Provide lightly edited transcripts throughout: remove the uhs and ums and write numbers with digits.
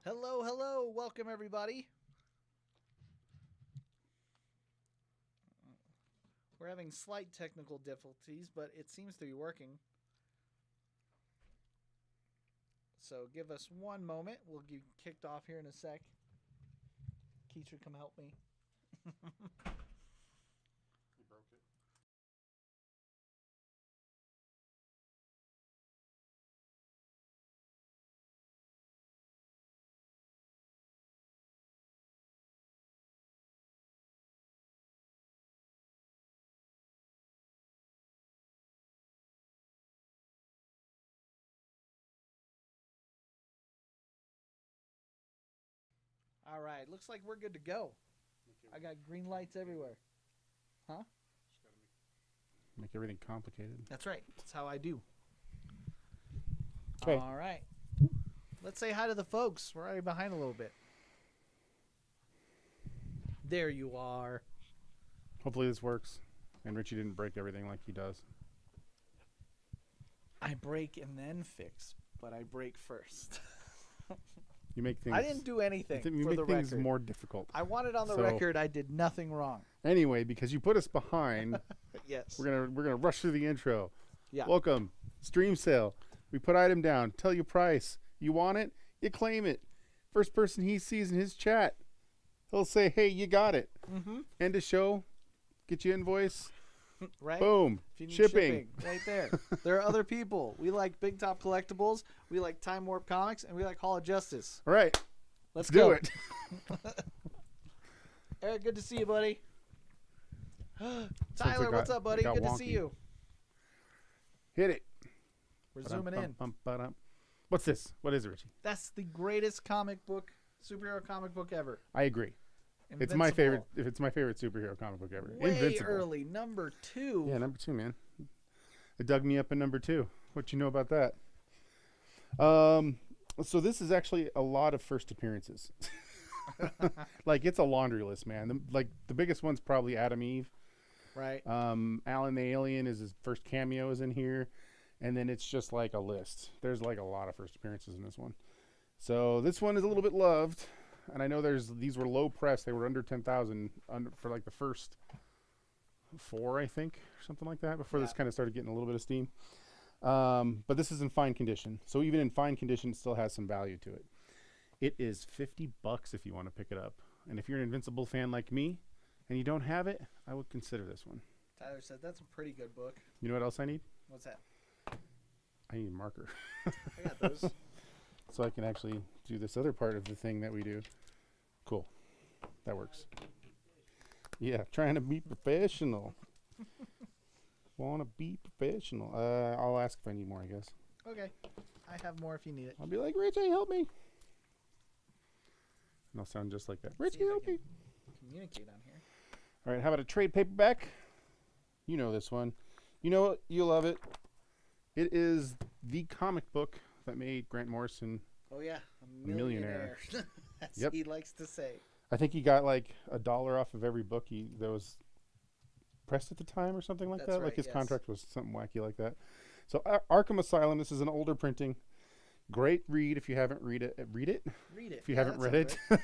Hello, hello. Welcome, everybody. We're having slight technical difficulties, but it seems to be working. So give us one moment. We'll get kicked off here in a sec. Keisha, come help me. You broke it. All right. Looks like we're good to go. I got green lights everywhere. Huh? Just gotta make everything complicated. That's right. That's how I do. 'Kay. All right. Let's say hi to the folks. We're already behind a little bit. There you are. Hopefully this works. And Richie didn't break everything like he does. I break and then fix, but I break first. You make things. I didn't do anything you for make the things record. more difficult. I want it on the So- record. I did nothing wrong. Anyway, because you put us behind, Yes. we're gonna rush through the intro. Yeah. Welcome, stream sale. We put item down. Tell you price. You want it? You claim it. First person he sees in his chat, he'll say, "Hey, you got it." Mm-hmm. End of show. Get you invoice. Right. Boom. If you need Shipping. right there. There are other people. We like Big Top Collectibles. We like Time Warp Comics, and we like Hall of Justice. All right. Let's do go. it. Eric, good to see you, buddy. Sounds Tyler, like what's got- up, buddy? it got Good to see wonky. you. Hit it. We're zooming in. Ba-dum. What's this? What is it, Richie? That's the greatest comic book, superhero comic book ever. I agree. It's my favorite. If it's my favorite superhero comic book ever. Way Invincible. early, number 2. Yeah, number 2, man. It dug me up in number 2. What you know about that? So this is actually a lot of first appearances. Like it's a laundry list, man. The biggest one's probably Adam Eve. Right. Alan the Alien is his first cameo is in here, and then it's just like a list. There's like a lot of first appearances in this one. So this one is a little bit loved, and I know these were low press. They were under 10,000 for like the first 4, I think, or something like that. Before this kind of started getting a little bit of steam. But this is in fine condition. So even in fine condition, it still has some value to it. It is $50 if you want to pick it up. And if you're an Invincible fan like me and you don't have it, I would consider this one. Tyler said that's a pretty good book. You know what else I need? What's that? I need a marker. I got those. So I can actually do this other part of the thing that we do. Cool. That works. Yeah, trying to be professional. Want to be professional. I'll ask if I need more, I guess. Okay. I have more if you need it. I'll be like, Richie, help me. And I'll sound just like that. Richie, See if I help can me. Communicate on here. All right, how about a trade paperback? You know this one. You know it. You love it. It is the comic book that made Grant Morrison. Oh, yeah. A Millionaire. As Yep. he likes to say. I think he got like $1 off of every book that was pressed at the time or something like That's that. right, Like his yes. contract was something wacky like that. So Arkham Asylum, this is an older printing. Great read if you haven't read it. Read it? Read it. If you Yeah, haven't that read sounds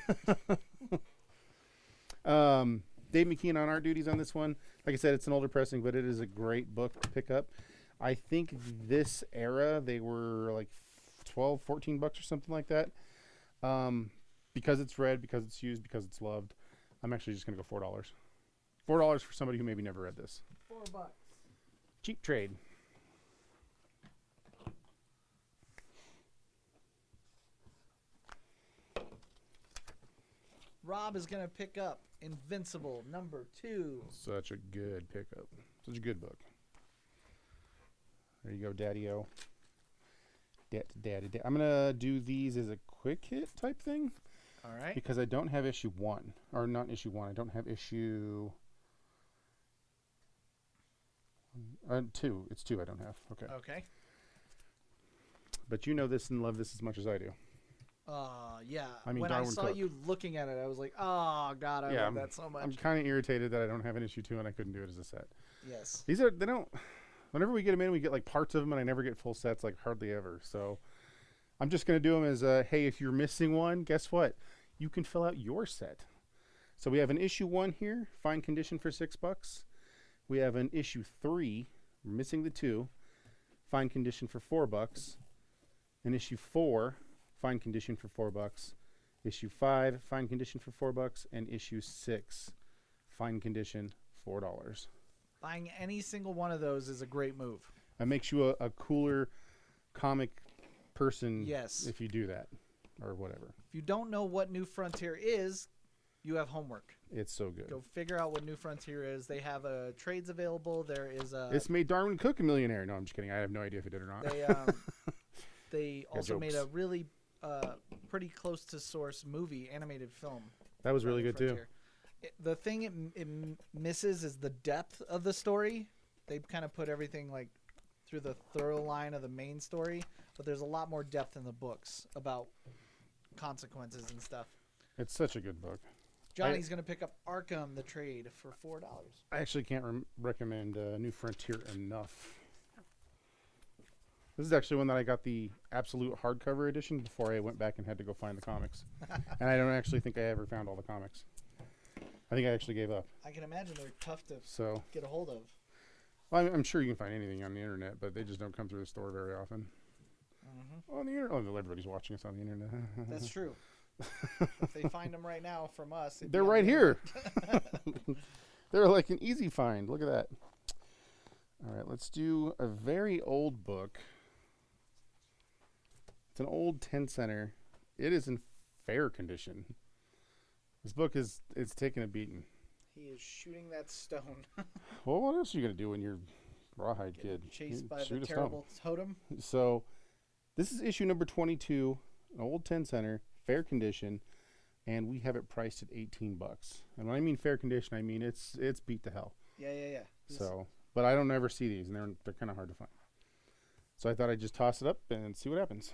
it. Dave McKean on art duties on this one. Like I said, it's an older pressing, but it is a great book to pick up. I think this era, they were like $12, $14 or something like that. Because it's read, because it's used, because it's loved. I'm actually just going to go $4. $4 for somebody who maybe never read this. $4. Cheap trade. Rob is going to pick up Invincible number 2. Such a good pickup. Such a good book. There you go, Daddy-O. Daddy. I'm going to do these as a quick hit type thing. All right. Because I don't have issue 1. Or not issue 1. I don't have issue 2. It's 2 I don't have. Okay. Okay. But you know this and love this as much as I do. Yeah. I mean, when I Darwin saw Cook. you looking at it, I was like, oh, God, I Yeah, love that so much. I'm kind of irritated that I don't have an issue 2 and I couldn't do it as a set. Yes. They don't, whenever we get them in, we get like parts of them and I never get full sets, like hardly ever. So I'm just going to do them as hey, if you're missing one, guess what? You can fill out your set. So we have an issue 1 here, fine condition for $6. We have an issue 3, we're missing the 2, fine condition for $4. An issue 4, fine condition for $4. Issue 5, fine condition for $4. And issue 6, fine condition, $4. Buying any single one of those is a great move. It makes you a cooler comic person Yes. if you do that or whatever. If you don't know what New Frontier is, you have homework. It's so good. Go figure out what New Frontier is. They have trades available. There is a. It's made Darwin Cook a millionaire. No, I'm just kidding. I have no idea if it did or not. They also made jokes. a really pretty close to source movie, animated film. That was really New good too. Frontier. The thing it misses is the depth of the story. They kind of put everything like through the thorough line of the main story, but there's a lot more depth in the books about consequences and stuff. It's such a good book. Johnny's going to pick up Arkham, the trade, for $4. I actually can't recommend New Frontier enough. This is actually one that I got the absolute hardcover edition before I went back and had to go find the comics. And I don't actually think I ever found all the comics. I think I actually gave up. I can imagine they're tough to So, get a hold of. well, I'm sure you can find anything on the internet, but they just don't come through the store very often. Mm-hmm. On the internet, oh, everybody's watching us on the internet. That's true. If they find them right now from us, it'd be They're on right the here. They're like an easy find. Look at that. All right, let's do a very old book. It's an old 10-center. It is in fair condition. This book it's taking a beating. He is shooting that stone. Well, what else are you going to do when you're rawhide kid? Chased You by shoot the a stone. terrible totem. So, this is issue number 22, an old 10-center, fair condition, and we have it priced at $18. And when I mean fair condition, I mean it's beat to hell. Yeah. So, but I don't ever see these, and they're kind of hard to find. So I thought I'd just toss it up and see what happens.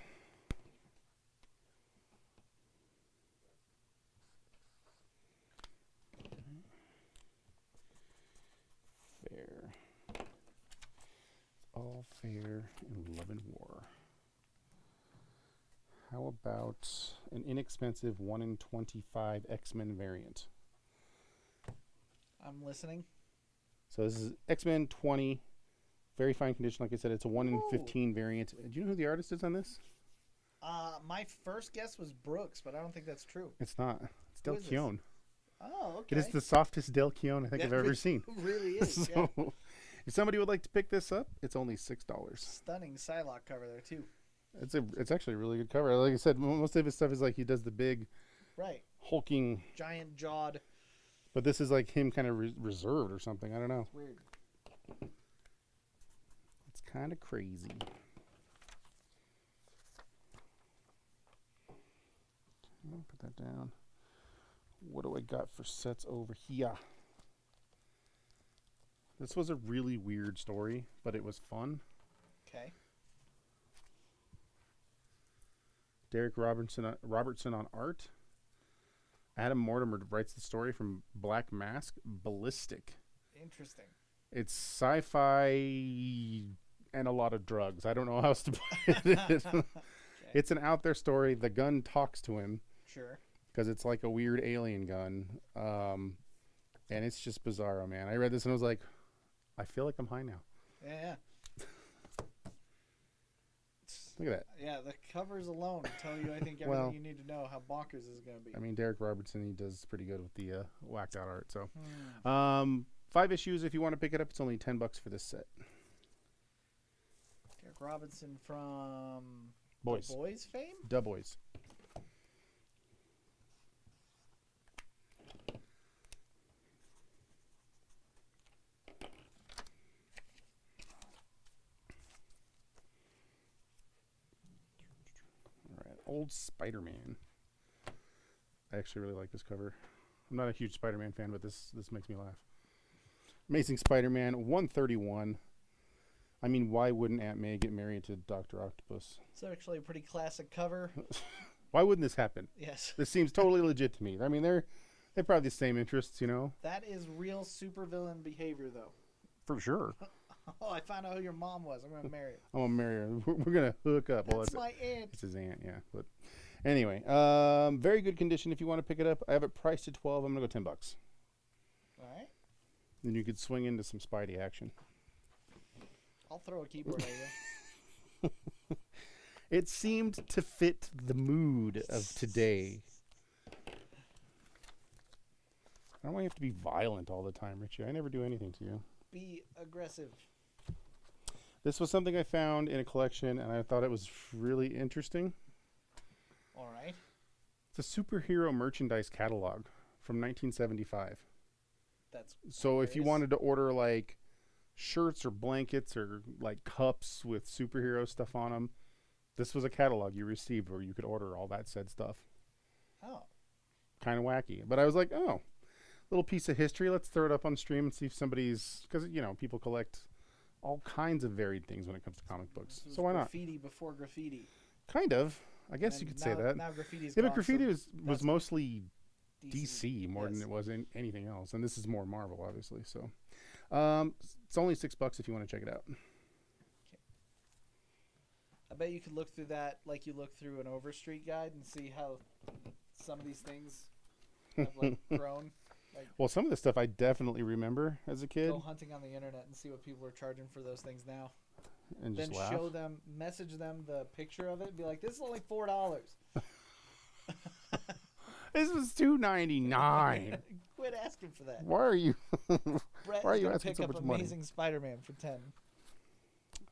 Fair. It's all fair in love and war. How about an inexpensive 1 in 25 X-Men variant? I'm listening. So this is X-Men 20, very fine condition. Like I said, it's a 1 in 15 variant. Do you know who the artist is on this? My first guess was Brooks, but I don't think that's true. It's not. It's Who Del is this? Keown. Oh, okay. It is the softest Del Keown I think I've ever seen. It really is. So, Yeah. if somebody would like to pick this up, it's only $6. Stunning Psylocke cover there too. It's actually a really good cover. Like I said, most of his stuff is like he does the big, Right. hulking. Giant jawed. But this is like him kind of reserved or something. I don't know. It's weird. It's kind of crazy. I'll put that down. What do I got for sets over here? This was a really weird story, but it was fun. Okay. Derek Robertson on art. Adam Mortimer writes the story from Black Mask, Ballistic. Interesting. It's sci-fi and a lot of drugs. I don't know how else to put it. Okay. It's an out there story. The gun talks to him Sure. because it's like a weird alien gun. And it's just bizarro, man. I read this and I was like, I feel like I'm high now. Yeah. Look at that. Yeah, the covers alone tell you, I think, everything Well, you need to know how bonkers this is going to be. I mean, Derek Robertson, he does pretty good with the whacked out art. So, Hmm. 5 issues if you want to pick it up. It's only $10 for this set. Derek Robinson from Boys. The Boys fame? Da Boys. All right, old Spider-Man. I actually really like this cover. I'm not a huge Spider-Man fan, but this makes me laugh. Amazing Spider-Man 131. I mean, why wouldn't Aunt May get married to Dr. Octopus? It's actually a pretty classic cover. Why wouldn't this happen? Yes. This seems totally legit to me. I mean, they're probably the same interests, you know? That is real supervillain behavior, though. For sure. Oh, I found out who your mom was. I'm gonna marry her. I'm gonna marry her. We're gonna hook up. That's my aunt. It's his aunt, yeah. But anyway, very good condition. If you want to pick it up, I have it priced at $12. I'm gonna go $10. All right. Then you could swing into some Spidey action. I'll throw a keyboard at you. It seemed to fit the mood of today. I don't want you to have to be violent all the time, Richie. I never do anything to you. Be aggressive. This was something I found in a collection, and I thought it was really interesting. All right. It's a superhero merchandise catalog from 1975. That's So if you hilarious. wanted to order like shirts or blankets or like cups with superhero stuff on them, this was a catalog you received where you could order all that said stuff. Oh. Kind of wacky. But I was like, oh, little piece of history. Let's throw it up on stream and see if somebody's, because, you know, people collect all kinds of varied things when it comes to comic books. This was So why not? graffiti before graffiti. Kind of. I guess And you could say now- that. Now graffiti's Yeah, gone, but graffiti so was that's mostly DC more Yes. than it was in anything else. And this is more Marvel, obviously. So it's only $6 if you want to check it out. I bet you could look through that like you look through an Overstreet guide and see how some of these things have like grown. Like Well, some of the stuff I definitely remember as a kid go hunting on the internet and see what people are charging for those things now. and Then just laugh. show them, message them the picture of it, and be like, "This is only $4." This was $2.99. Quit asking for that. Why are you? Brett Why are is you gonna asking pick so up much money? Amazing Spider-Man for 10.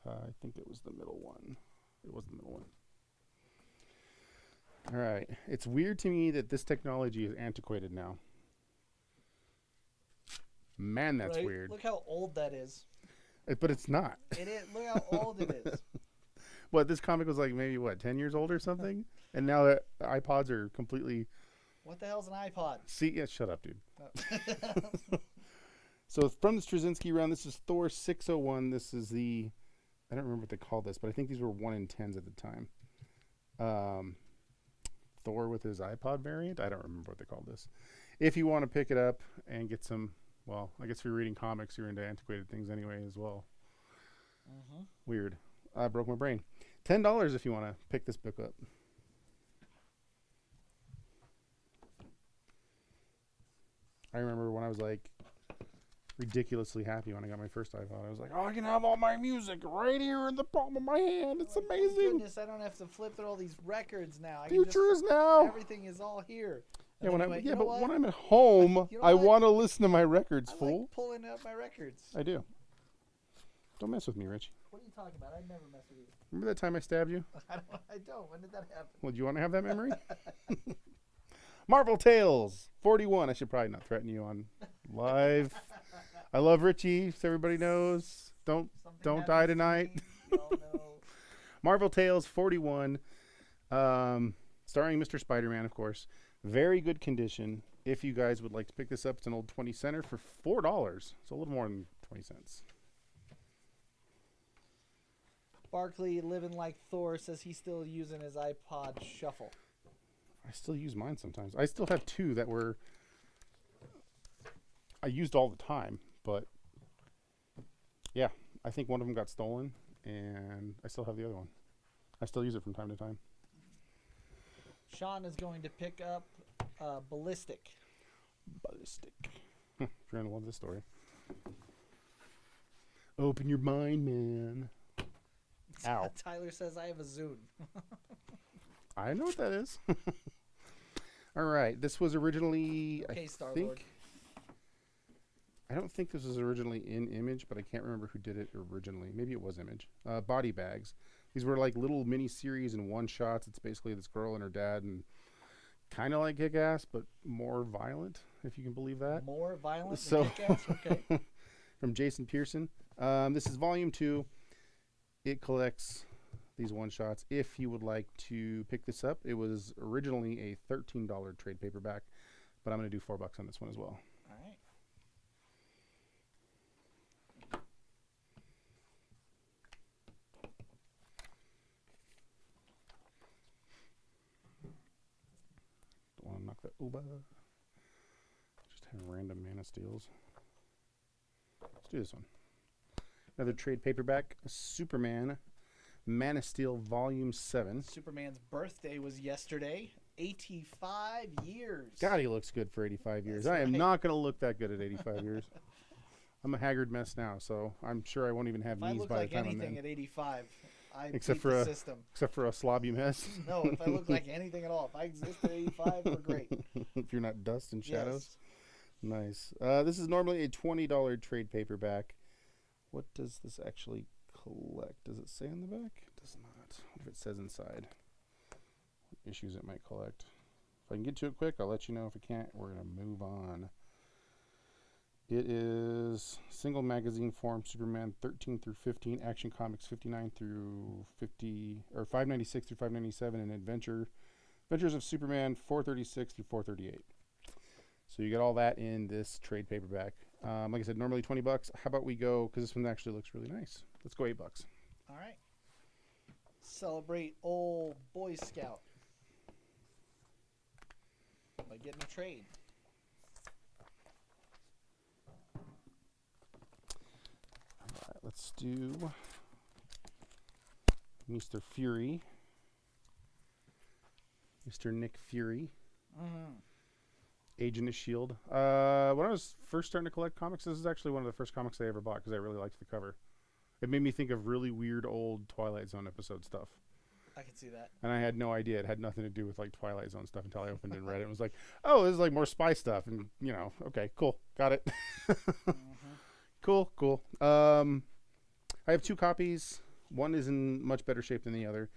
I think it was the middle one. It was the middle one. All right. It's weird to me that this technology is antiquated now. Man, that's Right? weird. Look how old that is. But it's not. It is. Look how old it is. What, this comic was like maybe, 10 years old or something? And now that iPods are completely... What the hell's an iPod? See, yeah, shut up, dude. Oh. So from the Straczynski round, this is Thor 601. This is the... I don't remember what they called this, but I think these were 1 in 10s at the time. Thor with his iPod variant. I don't remember what they called this. If you want to pick it up and get some... Well, I guess if you're reading comics, you're into antiquated things anyway as well. Mm-hmm. Weird. I broke my brain. $10 if you want to pick this book up. I remember when I was like ridiculously happy when I got my first iPod. I was like, oh, I can have all my music right here in the palm of my hand. It's Like, thank amazing. goodness I don't have to flip through all these records now. I can Future just, is now. everything is all here. Yeah, And when then I'm, you went, yeah, "You know but what? when I'm at home, You know I what? want to listen to my records, I fool. like pulling out my records. I do. Don't mess with me, Rich. What are you talking about? I'd never mess with you. Remember that time I stabbed you? I don't. When did that happen? Well, do you want to have that memory? Marvel Tales 41. I should probably not threaten you on live. I love Richie, so everybody knows. Don't Something die happens to tonight. me, we all know. Marvel Tales 41, starring Mr. Spider-Man, of course. Very good condition. If you guys would like to pick this up, it's an old 20 center for $4. So a little more than 20 cents. Barkley, living like Thor, says he's still using his iPod Shuffle. I still use mine sometimes. I still have 2 that were I used all the time, but yeah, I think one of them got stolen, and I still have the other one. I still use it from time to time. Sean is going to pick up Ballistic. Ballistic. You're going to love this story. Open your mind, man. Ow. Tyler says I have a Zune. I know what that is. All right. This was originally, Okay, I Star-Lord. think, I don't think this was originally in Image, but I can't remember who did it originally. Maybe it was Image. Body Bags. These were like little mini series and one shots. It's basically this girl and her dad, and kind of like Kick-Ass, but more violent, if you can believe that. More violent So- than Kick-Ass? Okay. From Jason Pearson. This is volume 2. It collects these one shots. If you would like to pick this up, it was originally a $13 trade paperback, but I'm going to do $4 on this one as well. All right. Don't want to knock that over. Just have random Man of Steels. Let's do this one. Another trade paperback, Superman, Man of Steel Volume 7. Superman's birthday was yesterday. 85 years. God, he looks good for 85 years. That's I am right. not going to look that good at 85 years. I'm a haggard mess now, so I'm sure I won't even have If I knees look by like the time I'm anything in. at 85, I Except beat for the a- system. Except for a slobby mess. No, if I look like anything at all, if I exist at 85, we're great. If you're not dust and shadows. Yes. Nice. This is normally a $20 trade paperback. What does this actually collect? Does it say on the back? It does not. What if it says inside? What issues it might collect? If I can get to it quick, I'll let you know. If I can't, we're going to move on. It is single magazine form, Superman 13 through 15, Action Comics 59 through 50, or 596 through 597, and Adventures of Superman 436 through 438. So you get all that in this trade paperback. Like I said, normally $20. How about we go, because this one actually looks really nice. Let's go $8. All right. Celebrate old Boy Scout by getting a trade. All right, let's do Mr. Fury. Mr. Nick Fury. Mm-hmm. Agent of S.H.I.E.L.D. When I was first starting to collect comics, this is actually one of the first comics I ever bought because I really liked the cover. It made me think of really weird old Twilight Zone episode stuff. I can see that. And I had no idea it had nothing to do with like Twilight Zone stuff until I opened it and read it. It was like, oh, this is like more spy stuff. And, you know, okay, cool. Got it. Mm-hmm. Cool. I have 2 copies. One is in much better shape than the other.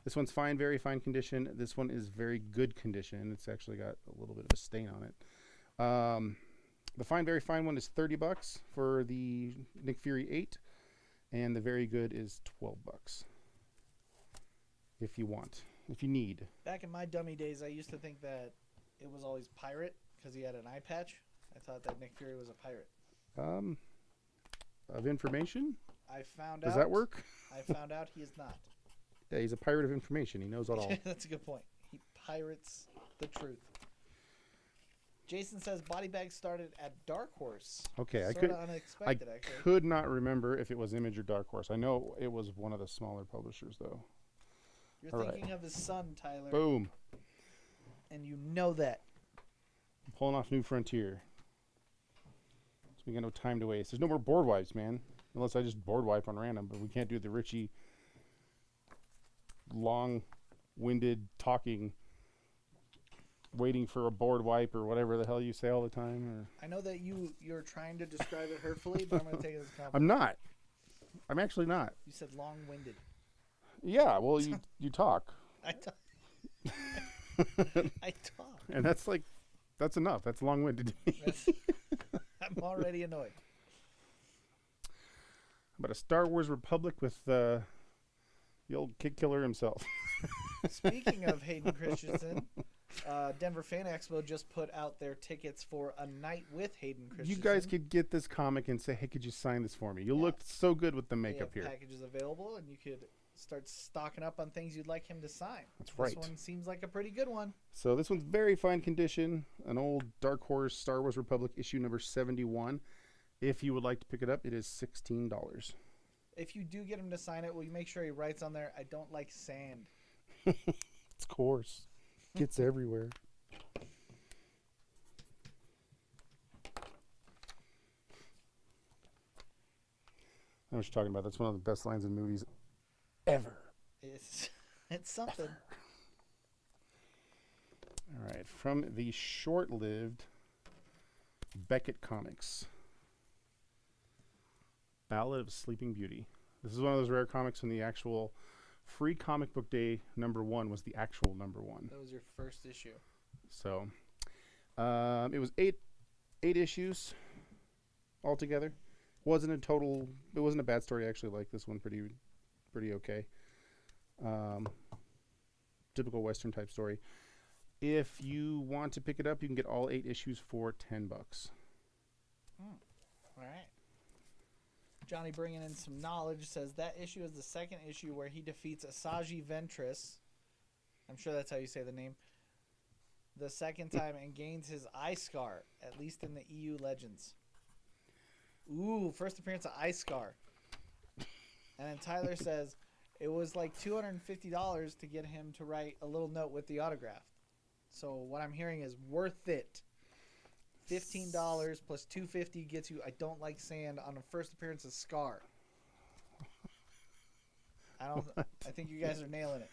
This one's fine, very fine condition. This one is very good condition. It's actually got a little bit of a stain on it. The fine, very fine one is $30 for the Nick Fury 8. And the very good is $12 if you want, if you need. Back in my dummy days, I used to think that it was always pirate because he had an eye patch. I thought that Nick Fury was a pirate. Of information? I found out. Does that work? I found out he is not. Yeah, he's a pirate of information. He knows it all. That's a good point. He pirates the truth. Jason says body bags started at Dark Horse. Okay, I Sorta unexpected, actually. could not remember if it was Image or Dark Horse. I know it was one of the smaller publishers, though. You're all right. thinking of his son, Tyler. Boom. And you know that. I'm pulling off New Frontier. So we got no time to waste. There's no more board wipes, man. Unless I just board wipe on random, but we can't do the Richie long-winded talking, waiting for a board wipe or whatever the hell you say all the time. Or I know that you're trying to describe it hurtfully, but I'm going to take it as a compliment. I'm not. I'm actually not. You said long-winded. Yeah, well, you talk. I talk. I talk. And that's enough. That's long-winded. I'm already annoyed. But a Star Wars Republic with the old kid killer himself. Speaking of Hayden Christensen, Denver Fan Expo just put out their tickets for a night with Hayden Christensen. You guys could get this comic and say, hey, could you sign this for me? You Yeah. look so good with the They makeup have here. packages available, and you could start stocking up on things you'd like him to sign. That's right. This one seems like a pretty good one. So this one's very fine condition. An old Dark Horse Star Wars Republic issue number 71. If you would like to pick it up, it is $16. If you do get him to sign it, will you make sure he writes on there, I don't like sand? It's coarse. Gets everywhere. I know what you're talking about. That's one of the best lines in movies ever. It's something. All right. From the short-lived Beckett Comics, Ballad of Sleeping Beauty. This is one of those rare comics when the actual free comic book day #1 was the actual #1. That was your first issue. So it was eight issues altogether. It wasn't a bad story. I actually like this one pretty okay. Typical Western type story. If you want to pick it up, you can get all 8 issues for $10. All right. Johnny bringing in some knowledge says that issue is the second issue where he defeats Asajj Ventress. I'm sure that's how you say the name. The second time and gains his eye scar, at least in the EU Legends. Ooh, first appearance of Eye Scar. then Tyler says it was like $250 to get him to write a little note with the autograph. So what I'm hearing is worth it. $15 plus $250 gets you I don't like sand on a first appearance of Scar. I think you guys are nailing it.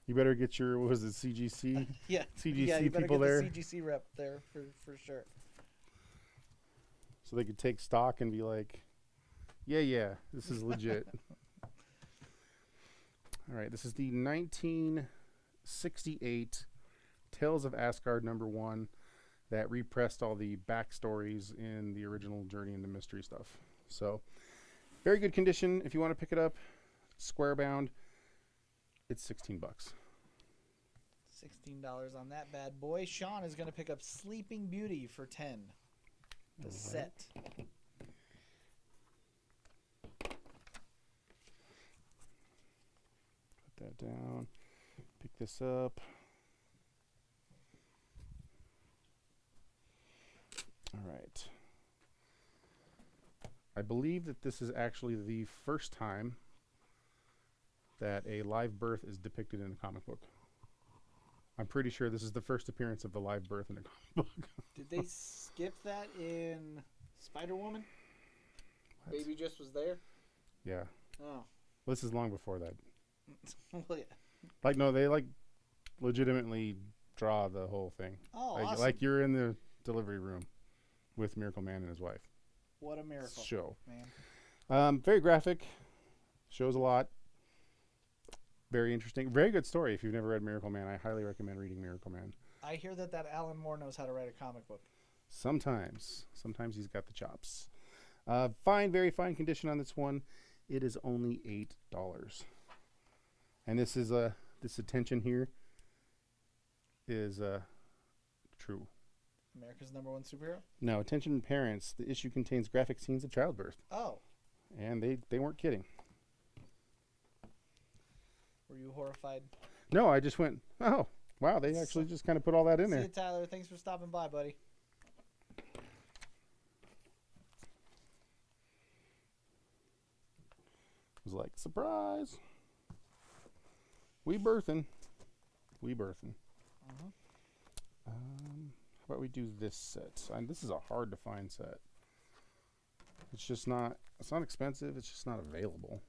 You better get your, what was it, CGC? Yeah. CGC yeah, you better people get there. the CGC rep there for sure. So they could take stock and be like, yeah, this is legit. All right, this is the 1968 Tales of Asgard #1 that repressed all the backstories in the original Journey into Mystery stuff. So, very good condition. If you want to pick it up, square bound, it's $16. $16 on that bad boy. Sean is going to pick up Sleeping Beauty for $10. The set. Put that down. Pick this up. All right. I believe that this is actually the first time that a live birth is depicted in a comic book. I'm pretty sure this is the first appearance of the live birth in a comic book. Did they skip that in Spider-Woman? What? Baby just was there? Yeah. Oh. Well, this is long before that. Well, yeah. Like, no, they like legitimately draw the whole thing. Oh, like, awesome. like you're in the delivery room with Miracle Man and his wife. What a miracle. Show. Man. Very graphic. Shows a lot. Very interesting. Very good story. If you've never read Miracle Man, I highly recommend reading Miracle Man. I hear that Alan Moore knows how to write a comic book. Sometimes he's got the chops. Fine, very fine condition on this one. It is only $8. And this is this attention here is true. America's #1 superhero? No, attention parents. The issue contains graphic scenes of childbirth. Oh. And they weren't kidding. Were you horrified? No, I just went, oh, wow, they actually just kind of put all that in See there. you, Tyler. Thanks for stopping by, buddy. It was like, surprise. We birthing. Uh-huh. How about we do this set? This is a hard to find set. It's not expensive. It's just not available.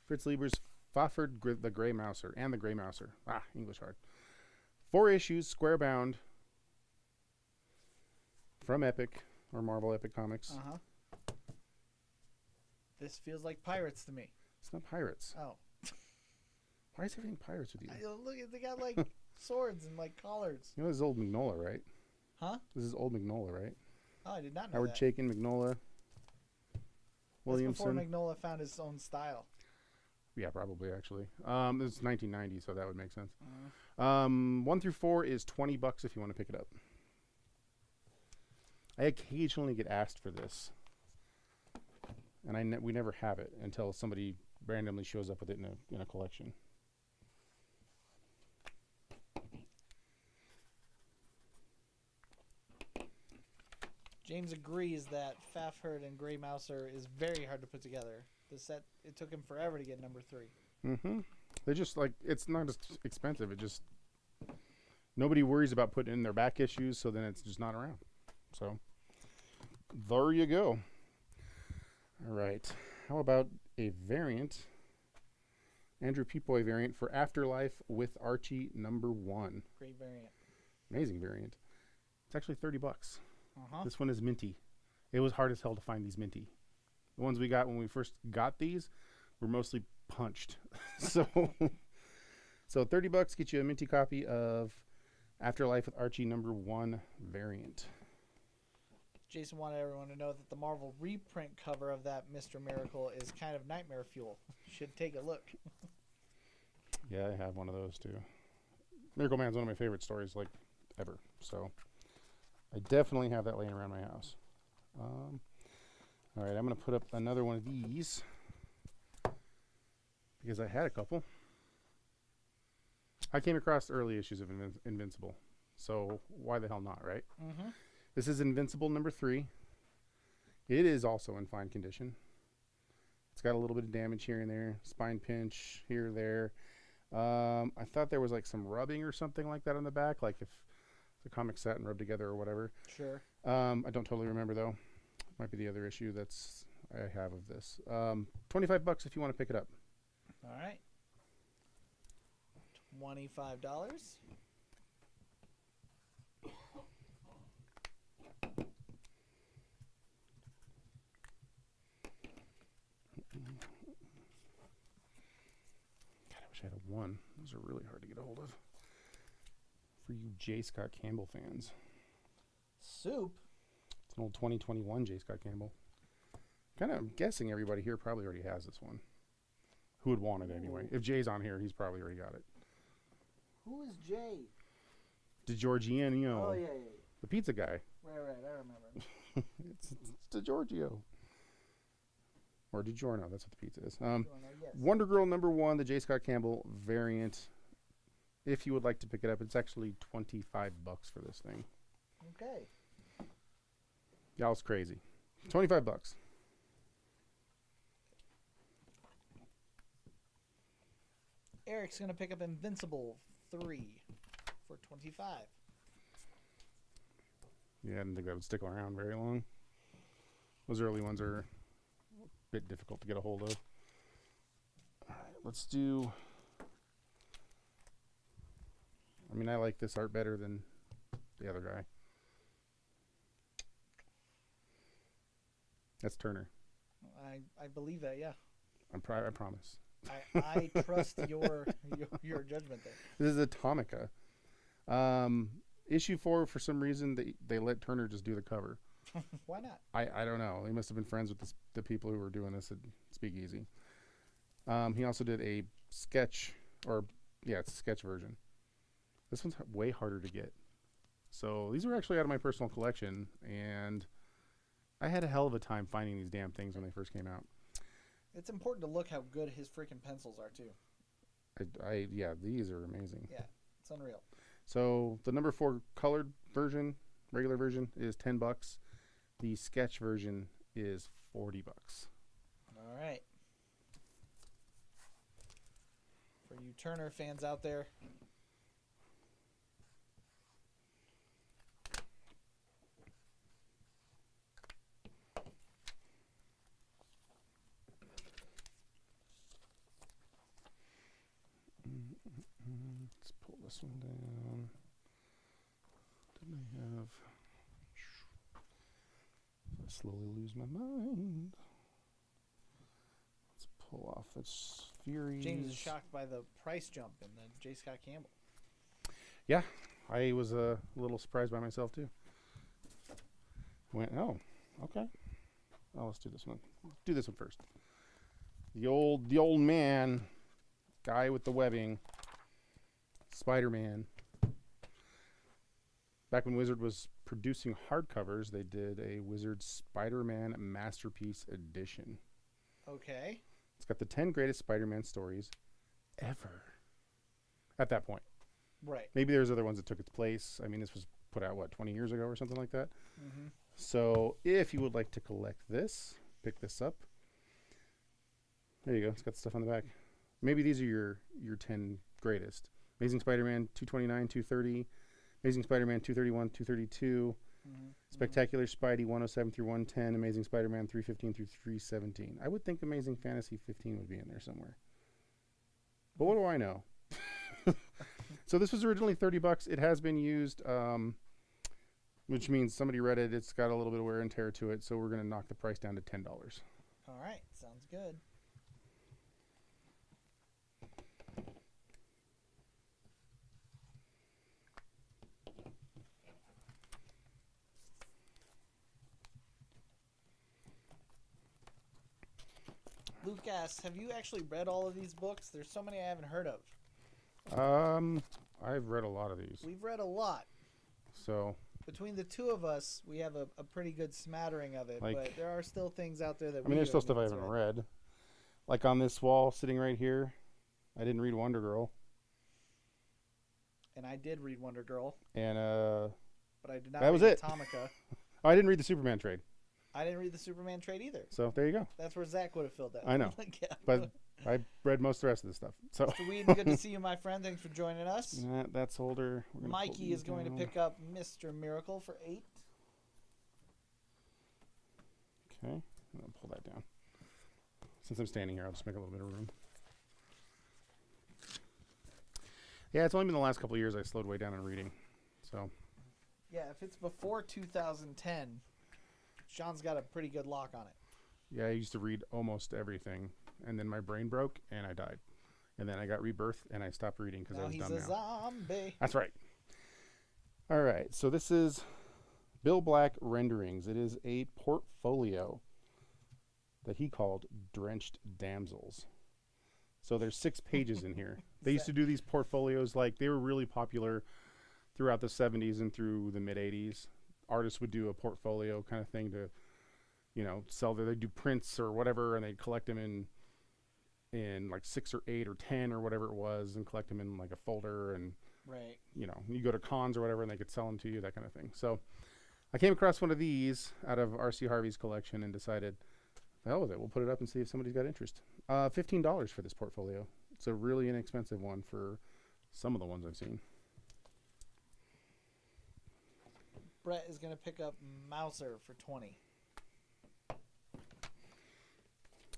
Fritz Lieber's Fafhrd the Grey Mouser and the Grey Mouser. English hard. 4 issues, square bound. From Epic or Marvel Epic Comics. Uh-huh. This feels like Pirates to me. It's not pirates. Oh. Why is everything pirates with you? Look, they got like swords and like collars. You know this is old Mignola, right? Huh? This is old Mignola, right? Oh, I did not know Howard that. Chaykin, Mignola, Williamson. That's before Mignola found his own style. Yeah, probably actually. This is 1990, so that would make sense. 1 through 4 is $20 if you want to pick it up. I occasionally get asked for this, and we never have it until somebody randomly shows up with it in a collection. James agrees that Fafhrd and Grey Mouser is very hard to put together. The set, it took him forever to get #3. Mm-hmm. They're just like, it's not as expensive. It just, nobody worries about putting in their back issues, so then it's just not around. So, there you go. All right. How about a variant? Andrew Peapoy variant for Afterlife with Archie #1. Great variant. Amazing variant. It's actually $30. Uh-huh. This one is minty. It was hard as hell to find these minty. The ones we got when we first got these were mostly punched. so $30 get you a minty copy of Afterlife with Archie #1 variant. Jason wanted everyone to know that the Marvel reprint cover of that Mr. Miracle is kind of nightmare fuel. You should take a look. Yeah, I have one of those too. Miracle Man's one of my favorite stories, like, ever. So I definitely have that laying around my house. All right, I'm going to put up another one of these because I had a couple. I came across early issues of Invincible, so why the hell not, right? Mm-hmm. This is Invincible #3. It is also in fine condition. It's got a little bit of damage here and there, spine pinch here, there. I thought there was like some rubbing or something like that on the back, like if the comic sat and rubbed together or whatever. Sure. I don't totally remember though. Might be the other issue that's I have of this. $25 if you want to pick it up. All right. $25. God, I wish I had a one. Those are really hard to get a hold of. For you J. Scott Campbell fans. Soup. It's an old 2021 J. Scott Campbell. Kind of guessing everybody here probably already has this one. Who would want it anyway? If Jay's on here, he's probably already got it. Who is Jay? DiGiorgio. Oh, yeah. The pizza guy. Right, I remember. it's DiGiorgio. Or DiGiorno, that's what the pizza is. Yes. Wonder Girl #1, the J. Scott Campbell variant. If you would like to pick it up, it's actually $25 for this thing. Okay. Y'all's crazy. $25. Eric's going to pick up Invincible 3 for $25. Yeah, I didn't think that would stick around very long. Those early ones are a bit difficult to get a hold of. All right, let's do... I mean, I like this art better than the other guy. That's Turner. I believe that, yeah. I promise. I trust your judgment there. This is Atomica. Issue 4, for some reason, they let Turner just do the cover. Why not? I don't know. He must have been friends with the people who were doing this at Speakeasy. He also did a sketch, it's a sketch version. This one's way harder to get. So these were actually out of my personal collection, and I had a hell of a time finding these damn things when they first came out. It's important to look how good his freaking pencils are, too. Yeah, these are amazing. Yeah, it's unreal. So the #4 colored version, regular version, is $10. The sketch version is $40. All right. For you Turner fans out there, let's pull this one down. Didn't I have... I slowly lose my mind. Let's pull off this Furies. James is shocked by the price jump in the J. Scott Campbell. Yeah, I was a little surprised by myself too. Went, oh, okay. Oh, let's do this one. Do this one first. The old man, guy with the webbing, Spider-Man. Back when Wizard was producing hardcovers, they did a Wizard Spider-Man Masterpiece Edition. Okay. It's got the 10 greatest Spider-Man stories ever. At that point. Right. Maybe there's other ones that took its place. I mean, this was put out, 20 years ago or something like that? Mm-hmm. So if you would like to collect this, pick this up. There you go. It's got the stuff on the back. Maybe these are your 10 greatest. Amazing Spider-Man 229, 230. Amazing Spider-Man 231, 232. Mm-hmm. Spectacular Spidey 107 through 110. Amazing Spider-Man 315 through 317. I would think Amazing Fantasy 15 would be in there somewhere. But what do I know? So this was originally $30. It has been used, which means somebody read it. It's got a little bit of wear and tear to it, so we're going to knock the price down to $10. All right. Sounds good. Luke asks, have you actually read all of these books? There's so many I haven't heard of. I've read a lot of these. We've read a lot. So Between the two of us, we have a pretty good smattering of it, Like- but there are still things out there that I mean, there's still stuff I haven't read. Like on this wall sitting right here, I didn't read Wonder Girl. And I did read Wonder Girl, And but I did not That was read it. Atomica. I didn't read the Superman trade. I didn't read the Superman trade either. So there you go. That's where Zach would have filled that. I know. Yeah. But I read most of the rest of the stuff. So Mr. Whedon, good to see you, my friend. Thanks for joining us. that's Holder. We're gonna pull Mikey is these going to down. pick up Mr. Miracle for 8. Okay, I'll pull that down. Since I'm standing here, I'll just make a little bit of room. Yeah, it's only been the last couple of years I slowed way down on reading. So Yeah, if it's before 2010, Sean's got a pretty good lock on it. yeah, I used to read almost everything, and then my brain broke and I died, and then I got rebirth and I stopped reading because I Now was he's done a now. zombie. That's right. All right, so this is Bill Black Renderings. It is a portfolio that he called Drenched Damsels. So there's 6 pages in here. They used to do these portfolios, like they were really popular throughout the 70s and through the mid 80s. Artists would do a portfolio kind of thing to, you know, sell their, they'd do prints or whatever, and they'd collect them in like 6 or 8 or 10 or whatever it was, and collect them in like a folder, and Right. you know, you go to cons or whatever and they could sell them to you, that kind of thing. So I came across one of these out of R.C. Harvey's collection and decided, the hell with it, we'll put it up and see if somebody's got interest. $15 for this portfolio. It's a really inexpensive one for some of the ones I've seen. Brett is going to pick up Mouser for 20.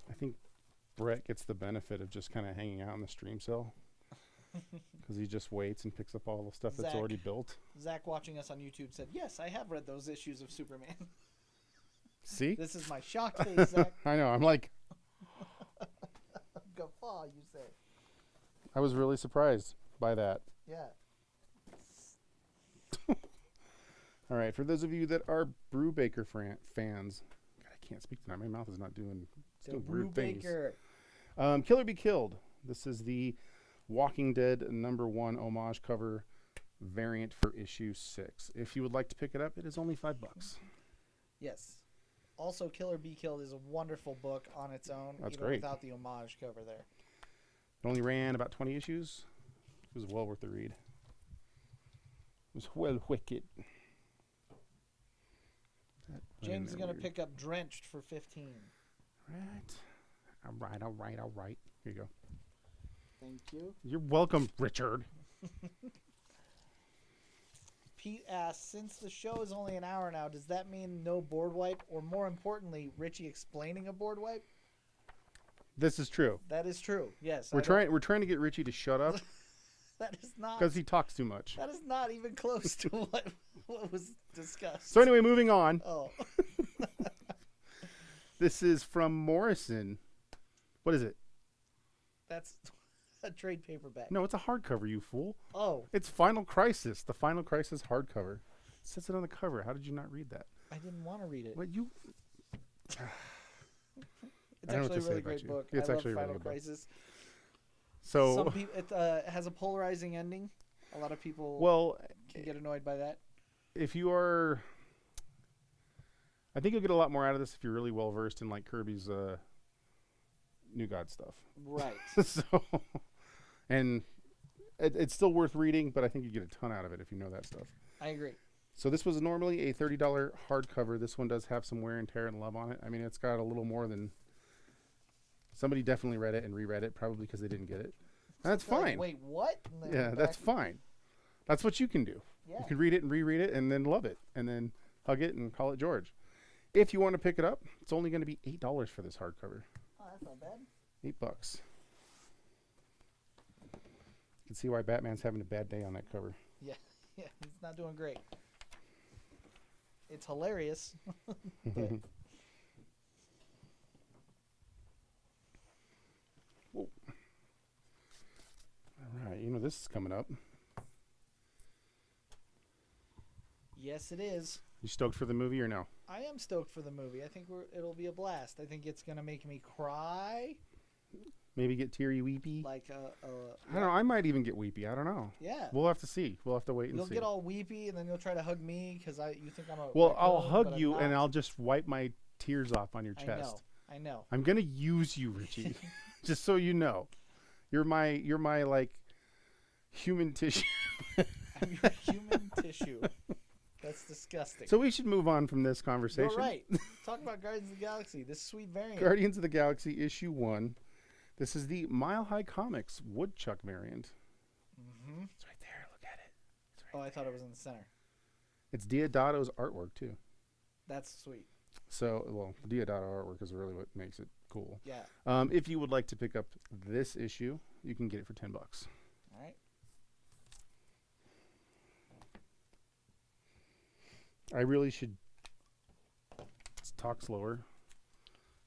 I think Brett gets the benefit of just kind of hanging out in the stream cell because he just waits and picks up all the stuff that's Zach. already built. Zach watching us on YouTube said, yes, I have read those issues of Superman. See? This is my shock face, Zach. I know. I'm like, Guffaw, you say. I was really surprised by that. Yeah. All right, for those of you that are Brubaker fans, God, I can't speak tonight. My mouth is not doing, it's The doing weird things. Brubaker. Killer Be Killed. This is the Walking Dead #1 homage cover variant for issue 6. If you would like to pick it up, it is only $5. Yes. Also, Killer Be Killed is a wonderful book on its own, That's even great. without the homage cover there. It only ran about 20 issues. It was well worth the read. It was well wicked. James is going to pick up Drenched for 15. Right. All right. Here you go. Thank you. You're welcome, Richard. Pete asks, since the show is only an hour now, does that mean no board wipe? Or more importantly, Richie explaining a board wipe? This is true. That is true. Yes. We're trying to get Richie to shut up That is not. because he talks too much. That is not even close to what was discussed. So anyway, moving on. Oh. This is from Morrison. What is it? That's a trade paperback. No, it's a hardcover, you fool. Oh, It's Final Crisis, the Final Crisis hardcover. It says it on the cover. How did you not read that? I didn't want to read it. What you? It's I don't know what actually to a say really about great you. book. It's I actually a love really Final good book. Crisis. So Some people, it has a polarizing ending. A lot of people well, can get annoyed by that. if you are, I think you'll get a lot more out of this if you're really well versed in like Kirby's New God stuff. Right. So, and it's still worth reading, but I think you get a ton out of it if you know that stuff. I agree. So this was normally a $30 hardcover. This one does have some wear and tear and love on it. I mean, it's got a little more than somebody definitely read it and reread it, probably because they didn't get it. And that's They're like, fine. wait, what? And then Yeah, back- that's fine. That's what you can do. Yeah. You can read it and reread it and then love it and then hug it and call it George. If you want to pick it up, it's only going to be $8 for this hardcover. Oh, that's not bad. $8. You can see why Batman's having a bad day on that cover. Yeah, yeah, he's not doing great. It's hilarious. But Whoa. All right, you know this is coming up. yes, it is. You stoked for the movie or no? I am stoked for the movie. I think it'll be a blast. I think it's gonna make me cry. Maybe get teary weepy? Like I don't know. I might even get weepy. I don't know. Yeah. We'll have to see. We'll have to wait and You'll see. get all weepy, and then you'll try to hug me because you think I'm a. Well, I'll raccoon, hug but I'm you and not. I'll just wipe my tears off on your I chest. know. I know. I'm gonna use you, Richie. Just so you know, you're my like human tissue. I'm your human tissue. That's disgusting. So we should move on from this conversation. You're right. Talk about Guardians of the Galaxy. This sweet variant. Guardians of the Galaxy issue 1. This is the Mile High Comics Woodchuck variant. Mm-hmm. It's right there. Look at it. It's Oh, right I thought it was in the center. It's Diodado's artwork too. That's sweet. So, well, Diodato artwork is really what makes it cool. Yeah. If you would like to pick up this issue, you can get it for $10. All right. I really should talk slower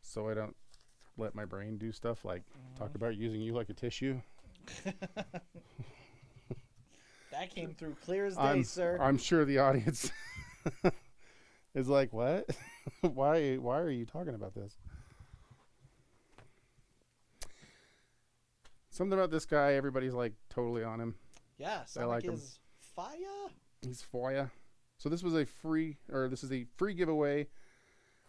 so I don't let my brain do stuff like talk about using you like a tissue. That came through clear as day, sir. I'm sure the audience is like, what? Why are you talking about this? Something about this guy, everybody's like totally on him. Yeah, Sonic like him. is fire. He's Foya. So this is a free giveaway.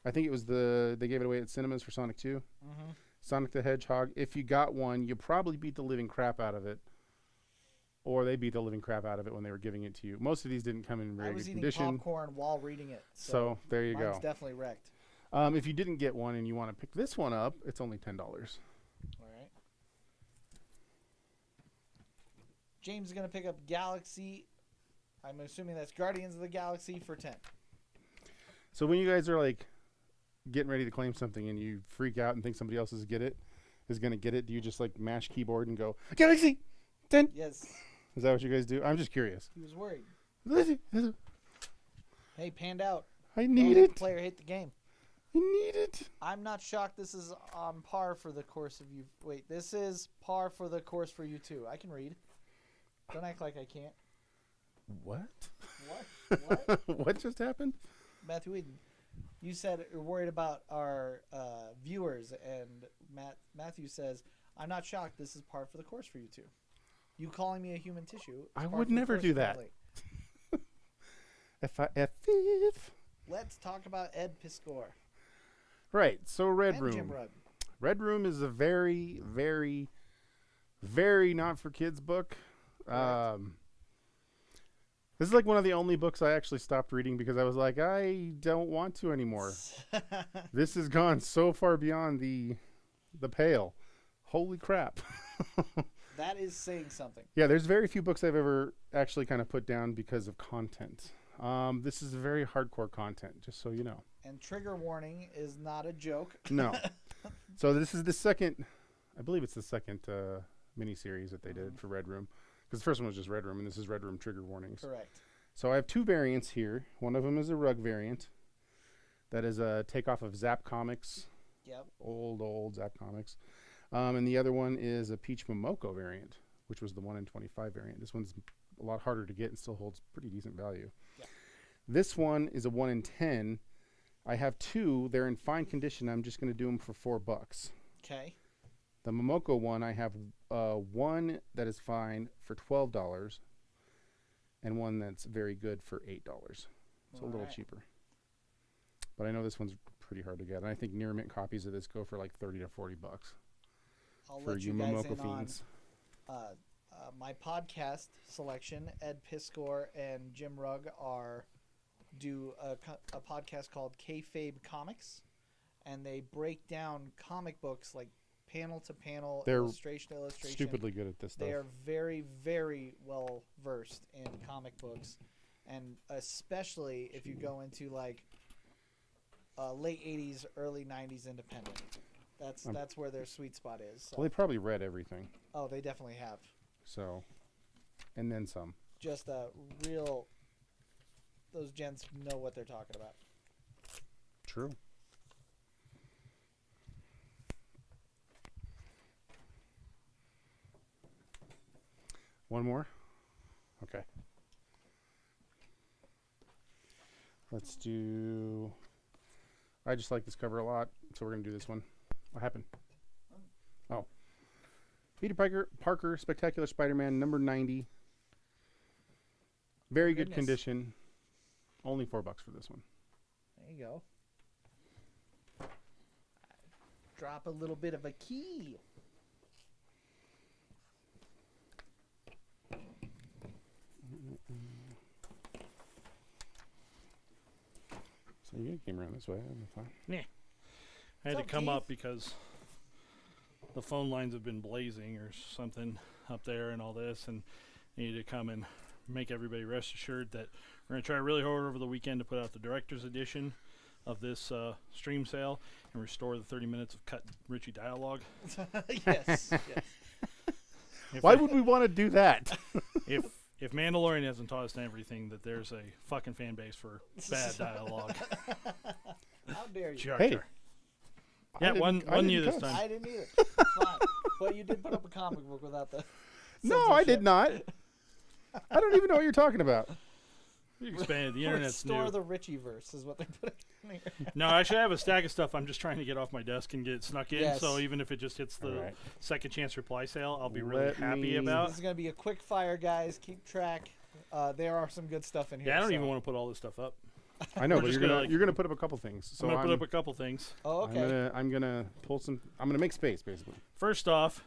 I think it was they gave it away at cinemas for Sonic 2. Mm-hmm. Sonic the Hedgehog. If you got one, you probably beat the living crap out of it. Or they beat the living crap out of it when they were giving it to you. Most of these didn't come in very good condition. I was eating popcorn while reading it. So there you go. Mine's definitely wrecked. If you didn't get one and you want to pick this one up, it's only $10. All right. James is going to pick up Galaxy. I'm assuming that's Guardians of the Galaxy for 10. So when you guys are like getting ready to claim something and you freak out and think somebody else is going to get it, do you just like mash keyboard and go, Galaxy 10? Yes. Is that what you guys do? I'm just curious. He was worried. I Hey, panned out. need it. Player hate the game. I need it. I'm not shocked this is on par for the course of you. Wait, this is par for the course for you too. I can read. Don't act like I can't. What? What? What just happened? Matthew Eden, you said you're worried about our viewers, and Matthew says, I'm not shocked this is par for the course for you two. You calling me a human tissue. I would never do that. If Let's talk about Ed Piscor. Right, so Red and Room. Jim Rudd. Red Room is a very, very, very not for kids book. This is like one of the only books I actually stopped reading because I was like, I don't want to anymore. This has gone so far beyond the pale. Holy crap. That is saying something. Yeah, there's very few books I've ever actually kind of put down because of content. This is very hardcore content, just so you know. And trigger warning is not a joke. No. So this is the second, I believe it's the second miniseries that they did for Red Room. Because the first one was just Red Room, and this is Red Room Trigger Warnings. Correct. So I have two variants here. One of them is a rug variant. That is a takeoff of Zap Comics. Yep. Old Zap Comics. And the other one is a Peach Momoko variant, which was the 1 in 25 variant. This one's a lot harder to get and still holds pretty decent value. Yep. This one is a 1 in 10. I have two. They're in fine condition. I'm just going to do them for $4. Okay. The Momoko one, I have one that is fine for $12 and one that's very good for $8. So a little cheaper. But I know this one's pretty hard to get. And I think near mint copies of this go for like $30 to $40 I'll for let you guys Momoko in fiends. On, my podcast selection. Ed Piscor and Jim Rugg do a podcast called Kayfabe Comics, and they break down comic books like panel to panel, illustration to illustration. Stupidly good at this stuff. They are very, very well versed in comic books, and especially if you go into like late '80s, early '90s independent. That's where their sweet spot is. So. Well, they probably read everything. Oh, they definitely have. So, and then some. Just a real. Those gents know what they're talking about. True. One more? Okay. Let's do... I just like this cover a lot, so we're going to do this one. What happened? Oh. Peter Parker, Spectacular Spider-Man, number 90. Very good condition. Only $4 for this one. There you go. Drop a little bit of a key. You came around this way. That's fine. I had What's to up, come Keith? up because the phone lines have been blazing or something up there and all this, and I needed to come and make everybody rest assured that we're going to try really hard over the weekend to put out the director's edition of this stream sale and restore the 30 minutes of cut Richie dialogue. Yes. Why would we want to do that? If Mandalorian hasn't taught us everything, that there's a fucking fan base for bad dialogue. How dare you? Jar Hey, Jar. I Yeah, didn't- one I didn't you this cuss. time. I didn't either. It's fine. But you did put up a comic book without the. No, I did censorship. not. I don't even know what you're talking about. You expanded. The internet's Restore new. the Richie verse is what they put in here. No, actually, I have a stack of stuff. I'm just trying to get off my desk and get it snuck in. Yes. So even if it just hits the All right. second chance reply sale, I'll be really Let happy me- about. This is gonna be a quick fire, guys. Keep track. There are some good stuff in here. Yeah, I don't so- even want to put all this stuff up. I know, We're but just you're gonna, like- gonna put up a couple things. So I'm gonna put up a couple things. Oh, okay. I'm gonna pull some. I'm gonna make space, basically. First off,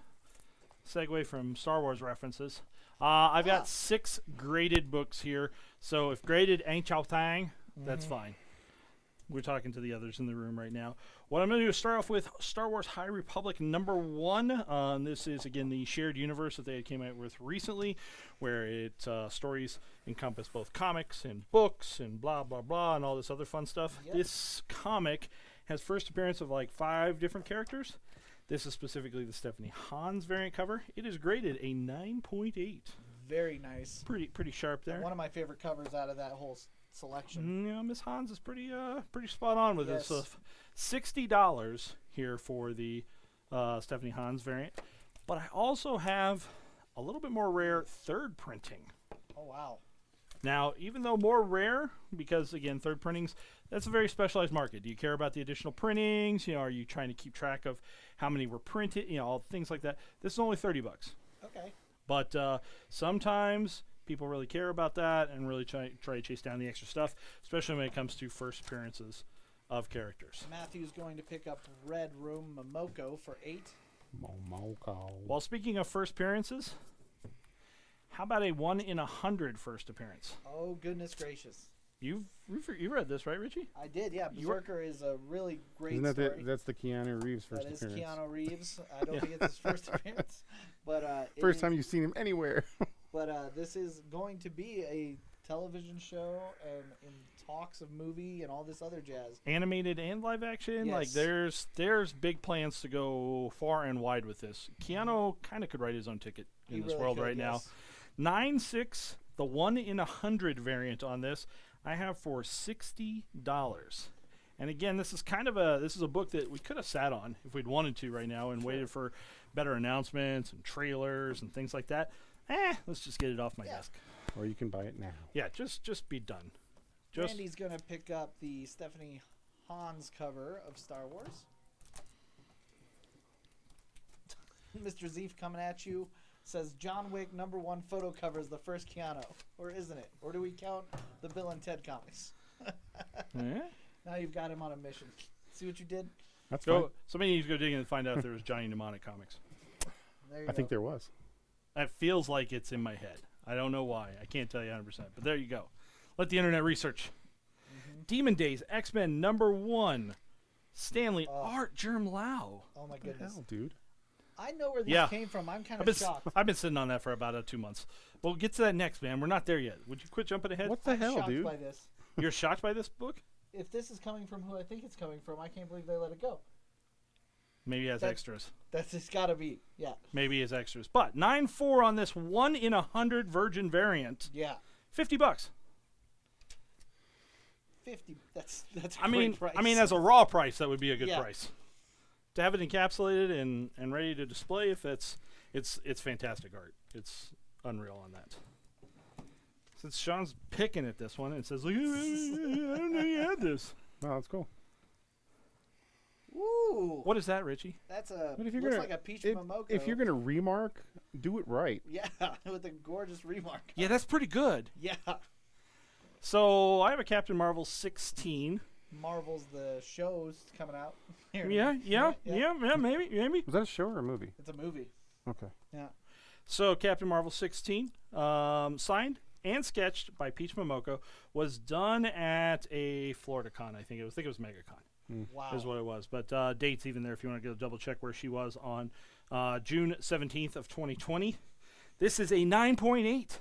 segue from Star Wars references. I've Ah. got 6 graded books here. So if graded ain't your thing, that's fine. We're talking to the others in the room right now. What I'm going to do is start off with Star Wars High Republic #1. This is, again, the shared universe that they came out with recently, where it stories encompass both comics and books and blah, blah, blah, and all this other fun stuff. Yep. This comic has first appearance of like 5 different characters. This is specifically the Stephanie Hans variant cover. It is graded a 9.8. Very nice. Pretty sharp there. One of my favorite covers out of that whole selection. Yeah, Miss Hans is pretty spot on with Yes. this. $60 here for the Stephanie Hans variant, but I also have a little bit more rare third printing. Oh wow. Now, even though more rare, because again, third printings, that's a very specialized market. Do you care about the additional printings? You know, are you trying to keep track of how many were printed? You know, all things like that. This is only $30. Okay. But sometimes people really care about that and really try to chase down the extra stuff, especially when it comes to first appearances of characters. Matthew's going to pick up Red Room Momoko for 8. Momoko. While speaking of first appearances, how about a 1 in 100 first appearance? Oh goodness gracious. You read this, right, Richie? I did, yeah. You were- Berserker is a really great Isn't that story. that's the Keanu Reeves first That is appearance? Keanu Reeves. I don't think it's his first appearance, but it First is- time you've seen him anywhere. But this is going to be a television show and in talks of movie and all this other jazz. Animated and live action. Like Yes. there's big plans to go far and wide with this. Keanu kind of could write his own ticket in He this really world could, right now. yes. 9.6, the 1 in 100 variant on this, I have for $60. And again, this is a book that we could have sat on if we'd wanted to right now and waited for better announcements and trailers and things like that. Let's just get it off my Yeah. desk. Or you can buy it now. Yeah, just be done. Just Randy's going to pick up the Stephanie Hans cover of Star Wars. Mr. Zeef coming at you says John Wick #1 photo cover is the first Keanu. Or isn't it? Or do we count the Bill and Ted comics? Eh? Now you've got him on a mission. See what you did? That's fine. Go. Somebody needs to go digging and find out if there was Johnny Mnemonic comics. There you I go. think there was. That feels like it's in my head. I don't know why. I can't tell you 100%. But there you go. Let the internet research. Demon Days X-Men #1. Stanley Oh. Art Germ Lau. Oh my What the goodness. hell, dude? I know where this Yeah. came from. I'm kind I've of been, shocked. I've been sitting on that for about 2 months. We'll get to that next, man. We're not there yet. Would you quit jumping ahead? What the I'm hell, shocked dude? by this. You're shocked by this book? If this is coming from who I think it's coming from, I can't believe they let it go. Maybe it has That- extras. That's it's got to be. Yeah. Maybe it's extras. But 9.4 on this 1 in 100 virgin variant. Yeah. $50. 50. That's a I mean, great price. as a raw price, that would be a good Yeah. price. To have it encapsulated and ready to display, if it's fantastic art. It's unreal on that. Since Sean's picking at this one and says, "Look, I don't know you had this." No, that's cool. Ooh. What is that, Richie? That's a But if you're looks gonna, like a peach if, momoko. if you're gonna remark, do it right. Yeah, with a gorgeous remark. Yeah, that's pretty good. Yeah. So I have a Captain Marvel 16. Marvel's the show's coming out. Here. Yeah, maybe. Was that a show or a movie? It's a movie. Okay. Yeah. So Captain Marvel 16, signed and sketched by Peach Momoko, was done at a Florida con. I think it was MegaCon. Wow. Is what it was. But dates even there if you want to go double check where she was on June 17th of 2020. This is a 9.8.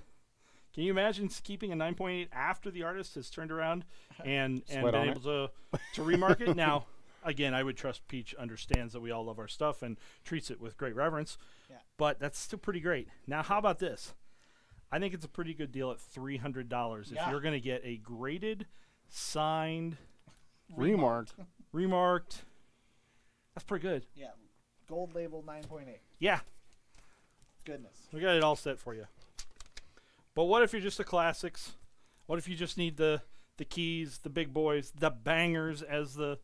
Can you imagine keeping a 9.8 after the artist has turned around and Sweat been on able to remark it? Now, again, I would trust Peach understands that we all love our stuff and treats it with great reverence. Yeah. But that's still pretty great. Now, how about this? I think it's a pretty good deal at $300 if you're going to get a graded, signed, Remarked. remarked. That's pretty good. Yeah. Gold label 9.8. Yeah, Goodness. we got it all set for you. But what if you're just the classics? What if you just need the keys, the big boys, the bangers, as the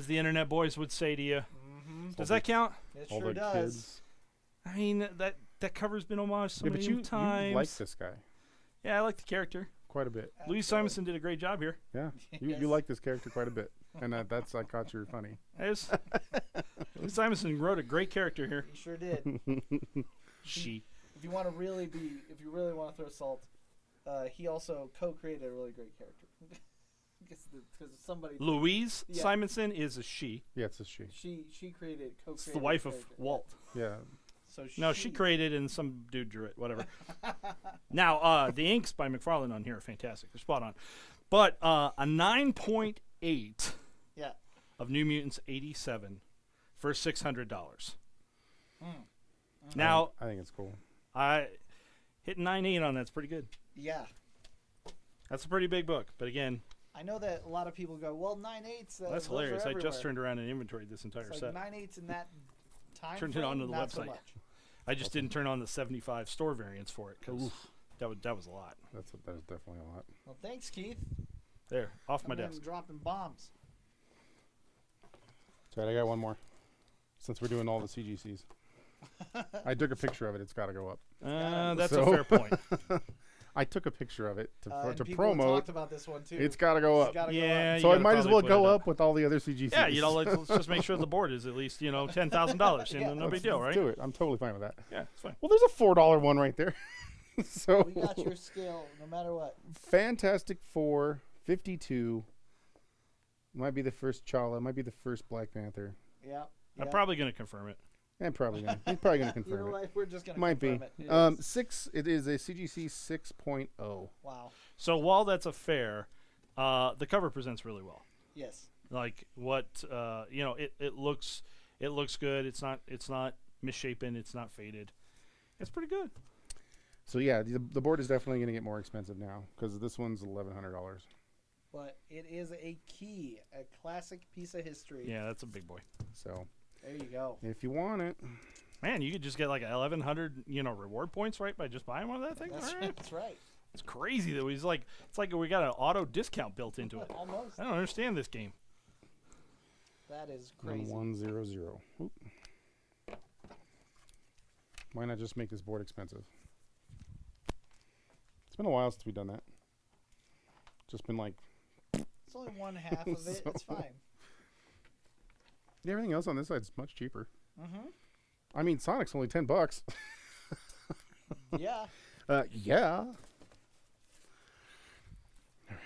internet boys would say to you? Mm-hmm. Does that count? It All sure the does. kids. I mean, that cover's been homaged so Yeah, but many you times. like this guy Yeah, I like the character. quite a bit. Louis Absolutely. Simonson did a great job here. Yeah, Yes. you like this character quite a bit, and that's I caught you funny. Louis Simonson wrote a great character here. He sure did. She. If you want to if you really want to throw salt, he also co-created a really great character. Because somebody. Louise Yeah. Simonson is a she. Yeah, it's a she. She co-created. It's the wife of Walt. Yeah, So No, she created and some dude drew it. Whatever. Now, the inks by McFarlane on here are fantastic. They're spot on. But a 9.8 Yeah. of New Mutants 87 for $600. Mm. Now, I think it's cool. I hitting 9.8 on that's pretty good. Yeah. That's a pretty big book. But again, I know that a lot of people go, well, 9/8. that's hilarious. I just turned around and inventoried this entire It's set. like 9/8 in that time. Turned it frame, onto the not so website. much. I just didn't turn on the 75 store variants for it because that was a lot. That is definitely a lot. Well, thanks, Keith. There, off my Coming in desk. and dropping bombs. So I got one more. Since we're doing all the CGCs, I took a picture of it. It's got to go up. That's So- a fair point. I took a picture of it And to people promote. talked about this one too. It's got to go It's up. gotta go Yeah, up. you So I gotta might as probably well put go it up with all the other CGCs. Yeah, let's just make sure the board is at least $10,000. Yeah, No big Let's deal, right? do it. I'm totally fine with that. Yeah, it's fine. Well, there's a $4 one right there. So We got your scale, no matter what. Fantastic Four 52 might be the first Chala, might be the first Black Panther. Yeah. I'm probably going to confirm it. And probably gonna, he's probably gonna You confirm know it. what? We're just gonna Might be. confirm it. It is. 6. It is a CGC 6.0. Wow. So while that's a fair, the cover presents really well. Yes. Like what it looks good. It's not misshapen. It's not faded. It's pretty good. So yeah, the board is definitely gonna get more expensive now because this one's $1,100. But it is a key, a classic piece of history. Yeah, that's a big boy. So There you go. if you want it, Man, you could just get like 1,100 reward points right by just buying one of that thing. That's, All right. that's right. It's crazy that it's like we got an auto discount built into it. Almost. I don't understand this game. That is crazy. 1100. Oop. Why not just make this board expensive? It's been a while since we've done that. Just been like It's only one half of it. It's fine. everything else on this side is much cheaper. Mm-hmm. I mean, Sonic's only $10. Yeah. Yeah. All right.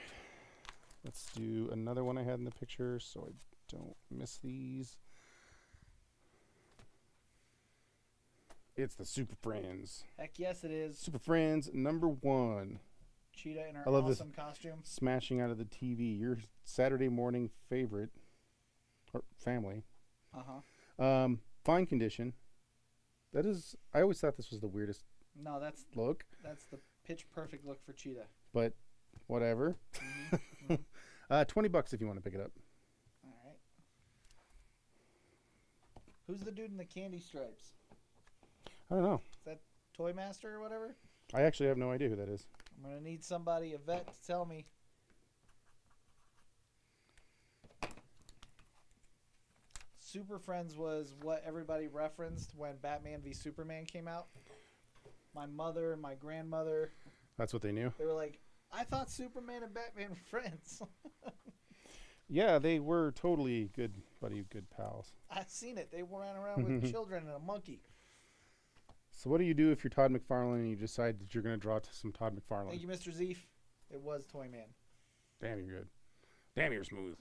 Let's do another one I had in the picture so I don't miss these. It's the Super Friends. Heck yes, it is. Super Friends #1. Cheetah in her I love this. awesome costume. Smashing out of the TV. Your Saturday morning favorite. Or family. Uh-huh. Fine condition. That is, I always thought this was the weirdest No, that's look, the pitch perfect look for Cheetah. but whatever. Mhm. $20 if you want to pick it up. All right. Who's the dude in the candy stripes? I don't know. Toy Master or whatever? I actually have no idea who that is. I'm going to need somebody, a vet, to tell me. Super Friends was what everybody referenced when Batman v Superman came out. My mother and my grandmother, That's what they knew. they were like, I thought Superman and Batman were friends. Yeah, they were totally good buddy, good pals. I've seen it. They ran around with children and a monkey. So what do you do if you're Todd McFarlane and you decide that you're going to draw to some Todd McFarlane? Thank you, Mr. Zeef. It was Toyman. Damn, you're good. Damn, you're smooth.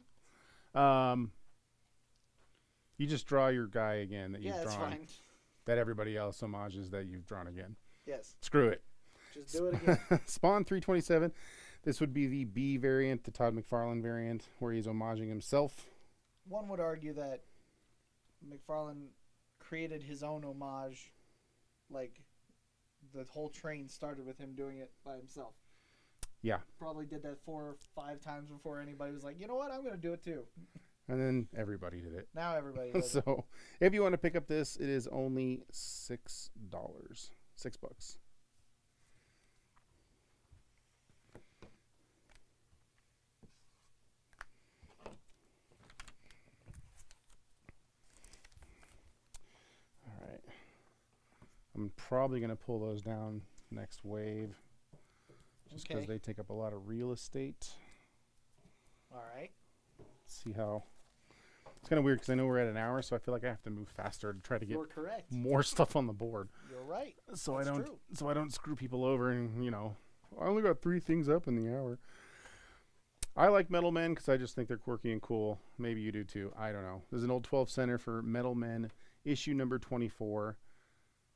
You just draw your guy again that you've Yeah, that's drawn. fine. That everybody else homages that you've drawn again. Yes. Screw it. Just do it again. Spawn 327. This would be the B variant, the Todd McFarlane variant, where he's homaging himself. One would argue that McFarlane created his own homage. Like, the whole train started with him doing it by himself. Yeah. Probably did that 4 or 5 times before anybody was like, you know what, I'm going to do it too. And then everybody did it. Now everybody does it. So if you want to pick up this, it is only $6. $6. All right. I'm probably going to pull those down next wave just because Okay. they take up a lot of real estate. All right. See how it's kind of weird because I know we're at an hour, so I feel like I have to move faster to try to get You're correct. more stuff on the board, You're right. so That's I don't true. screw people over. And I only got 3 things up in the hour. I like Metal Men because I just think they're quirky and cool. Maybe you do too. I don't know. There's an old 12 center for Metal Men, issue number 24.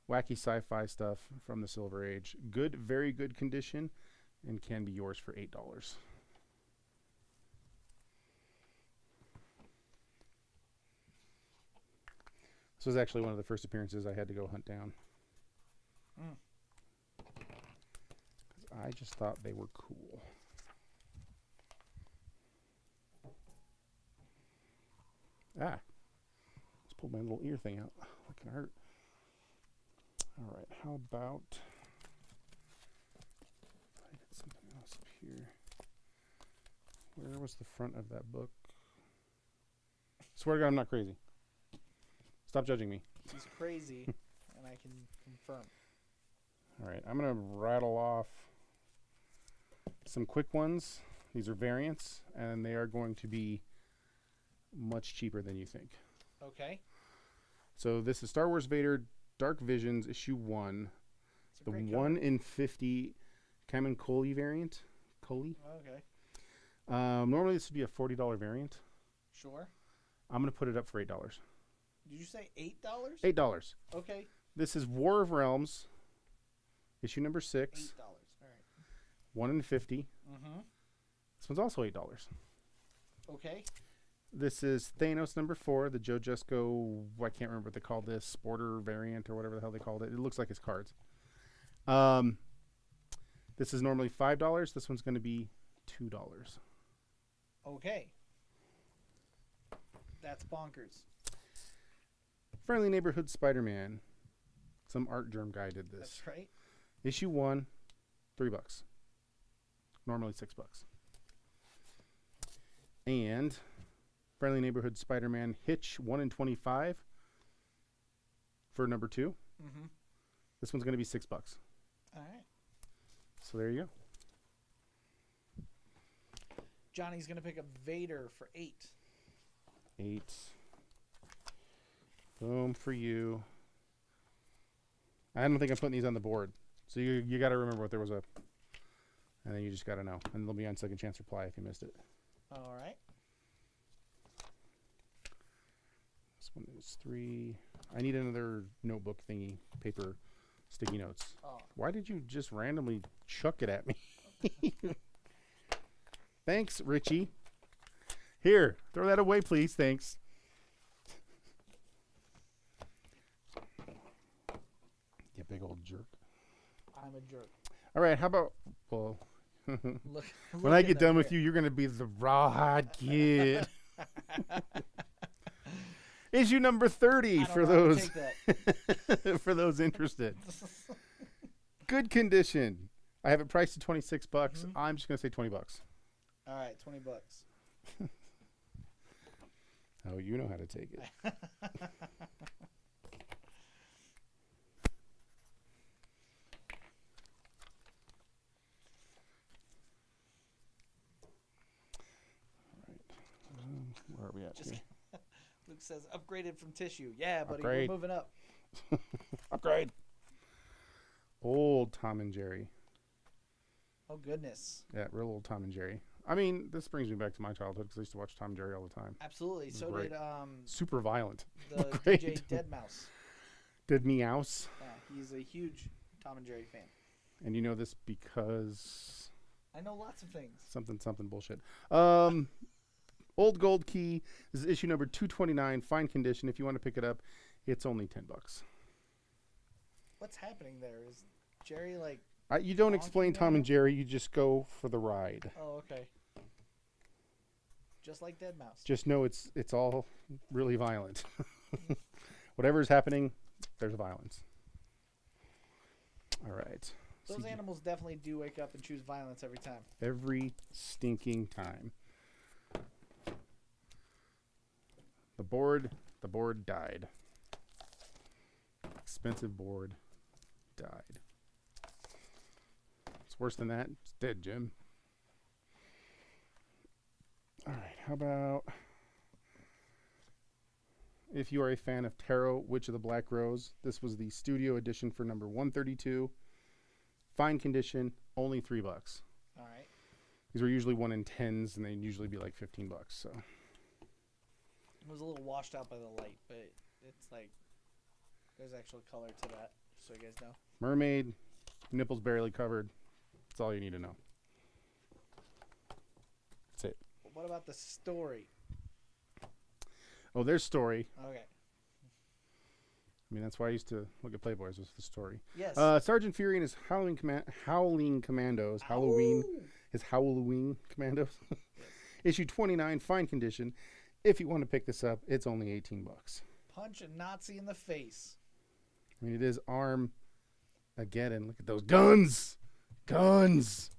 Wacky sci-fi stuff from the Silver Age. Good, very good condition, and can be yours for $8. This was actually one of the first appearances I had to go hunt down. Mm. 'Cause I just thought they were cool. Ah. Let's pull my little ear thing out. That can hurt. All right. How about I get something else up here? Where was the front of that book? Swear to God, I'm not crazy. Stop judging me. He's crazy, and I can confirm. All right, I'm going to rattle off some quick ones. These are variants, and they are going to be much cheaper than you think. Okay. So this is Star Wars Vader Dark Visions issue 1, It's a the great 1 in 50 Kamen Koli variant. Koli. cover. Okay. Normally this would be a $40 variant. Sure. I'm going to put it up for $8. Did you say $8? $8. Okay. This is War of Realms, issue number 6, $8. All right. 1 in 50. Mm-hmm. This one's also $8. Okay. This is Thanos number 4, the Joe Jusko, I can't remember what they called this, Sporter variant or whatever the hell they called it. It looks like his cards. This is normally $5. This one's going to be $2. Okay. That's bonkers. Friendly Neighborhood Spider-Man. Some art germ guy did this. That's right. Issue 1, $3. Normally $6. And Friendly Neighborhood Spider-Man Hitch 1 in 25 for number 2. Mm-hmm. This one's going to be $6. All right. So there you go. Johnny's going to pick up Vader for $8. 8. Boom for you. I don't think I'm putting these on the board. So you got to remember what there was a... And then you just got to know. And they'll be on second chance reply if you missed it. All right. This one is 3. I need another notebook thingy, paper, sticky notes. Oh. Why did you just randomly chuck it at me? Thanks, Richie. Here, throw that away, please. Thanks. You big old jerk. I'm a jerk. All right, how about... Well, Look. when I get done with you, you're going to be the rawhide kid. Issue number 30 for those for those interested. Good condition. I have it priced at $26. Mhm. I'm just going to say $20. All right, $20. Oh, you know how to take it. Where are we at Just here? Luke says upgraded from tissue. Yeah, buddy, Upgrade. we're moving up. Upgrade. Old Tom and Jerry. Oh goodness. Yeah, real old Tom and Jerry. I mean, this brings me back to my childhood because I used to watch Tom and Jerry all the time. Absolutely. So Great. did Super violent. the Great. DJ Deadmau5. Did Meows. He's a huge Tom and Jerry fan. And you know this because I know lots of things. something bullshit. Old Gold Key. This is issue number 229, fine condition. If you want to pick it up, it's only $10. What's happening there? Is Jerry like? You don't Honking explain Tom at and Jerry. You just go for the ride. Oh, okay. Just like Deadmau5. Just know it's all really violent. Whatever's happening, there's violence. All right. Those animals definitely do wake up and choose violence every time. Every stinking time. The board died. Expensive board died. It's worse than that. It's dead, Jim. All right, how about if you are a fan of Tarot, Witch of the Black Rose, this was the studio edition for number 132. Fine condition, only $3. All right. These were usually 1 in 10s, and they'd usually be like $15. So It was a little washed out by the light, but it's like there's actual color to that, so you guys know. mermaid, nipples barely covered. That's all you need to know. That's it. But what about the story? Oh, there's story. Okay. I mean, that's why I used to look at Playboys, was the story. Yes. Sergeant Fury and his Howling Commandos. His Howling Commandos. Yes. Issue 29, fine condition. If you want to pick this up, it's only $18. Punch a Nazi in the face. I mean, it is Armageddon. Look at those guns. Guns.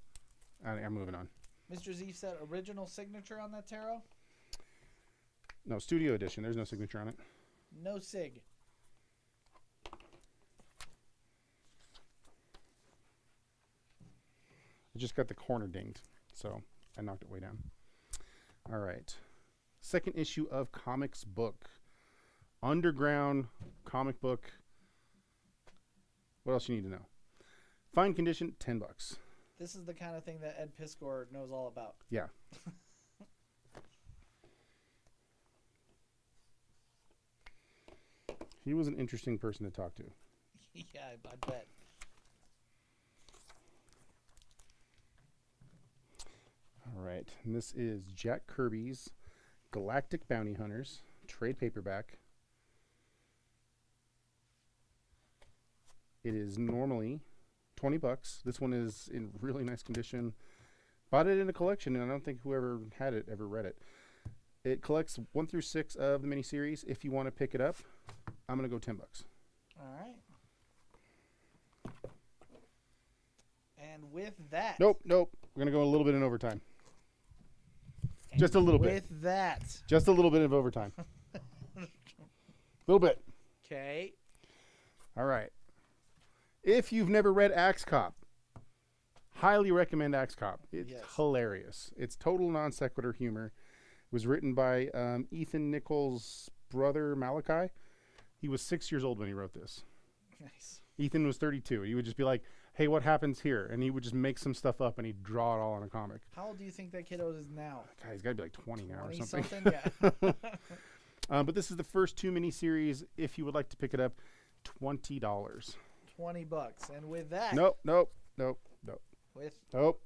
I'm moving on. Mr. Z said original signature on that tarot? No, studio edition. There's no signature on it. No sig. I just got the corner dinged, so I knocked it way down. All right. Second issue of Comics Book. Underground comic book. What else you need to know? Fine condition, $10. This is the kind of thing that Ed Piskor knows all about. Yeah. He was an interesting person to talk to. Yeah, I bet. All right. And this is Jack Kirby's Galactic Bounty Hunters, trade paperback. It is normally $20. This one is in really nice condition. Bought it in a collection, and I don't think whoever had it ever read it. It collects 1 through 6 of the miniseries. If you want to pick it up, I'm going to go $10. All right. And with that. Nope. We're going to go a little bit in overtime. Just a little bit. With that. Just a little bit of overtime. A little bit. Okay. All right. If you've never read Axe Cop, highly recommend Axe Cop. It's hilarious. It's total non sequitur humor. It was written by Ethan Nichols' brother, Malachi. He was 6 years old when he wrote this. Nice. Ethan was 32. He would just be like, hey, what happens here? And he would just make some stuff up and he'd draw it all on a comic. How old do you think that kiddo is now? God, he's got to be like 20 now or 20 something. Yeah. But this is the first 2 miniseries. If you would like to pick it up, $20. $20. And with that. Nope. With. Nope.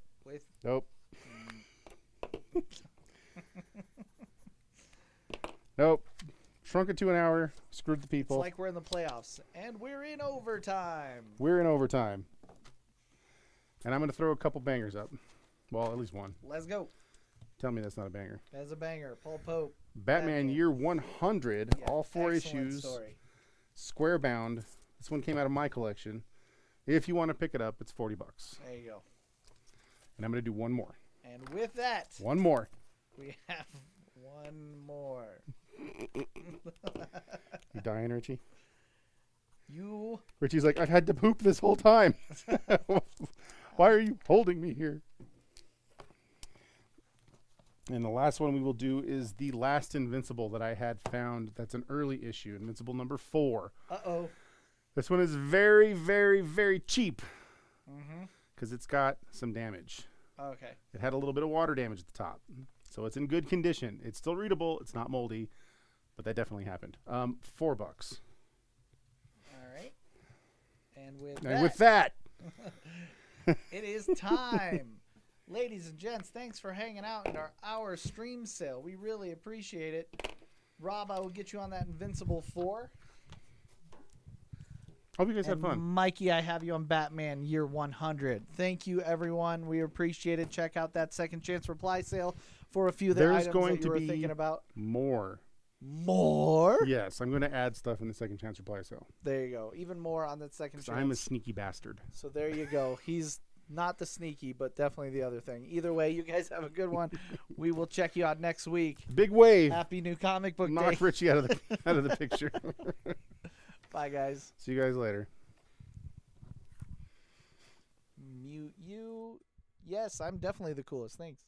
Nope. Shrunk it to an hour. Screwed the people. It's like we're in the playoffs. And we're in overtime. We're in overtime. And I'm going to throw a couple bangers up. Well, at least one. Let's go. Tell me that's not a banger. That's a banger. Paul Pope. Batman Year 100. Yeah, all 4 excellent issues. Story. Square bound. This one came out of my collection. If you want to pick it up, it's $40. There you go. And I'm going to do one more. And with that. One more. We have one more. You dying, Richie? You. Richie's like, I've had to poop this whole time. Why are you holding me here? And the last one we will do is the last Invincible that I had found. That's an early issue, Invincible number 4. Uh-oh. This one is very, very, very cheap Mm-hmm. because it's got some damage. Okay. It had a little bit of water damage at the top. So it's in good condition. It's still readable. It's not moldy, but that definitely happened. $4. All right. And And with that, it is time. Ladies and gents, thanks for hanging out in our hour stream sale. We really appreciate it. Rob, I will get you on that Invincible 4. hope you guys had And fun. Mikey, I have you on Batman Year 100. Thank you, everyone. We appreciate it. Check out that second chance reply sale for a few of the There's items going that you to were be thinking about. More. More? Yes, I'm going to add stuff in the second chance reply sale. There you go. Even more on that second 'Cause chance. I'm a sneaky bastard. So there you go. He's not the sneaky, but definitely the other thing. Either way, you guys have a good one. We will check you out next week. Big wave. Happy new comic book Knock day. Richie out of the picture. Bye, guys. See you guys later. Mute you. Yes, I'm definitely the coolest. Thanks.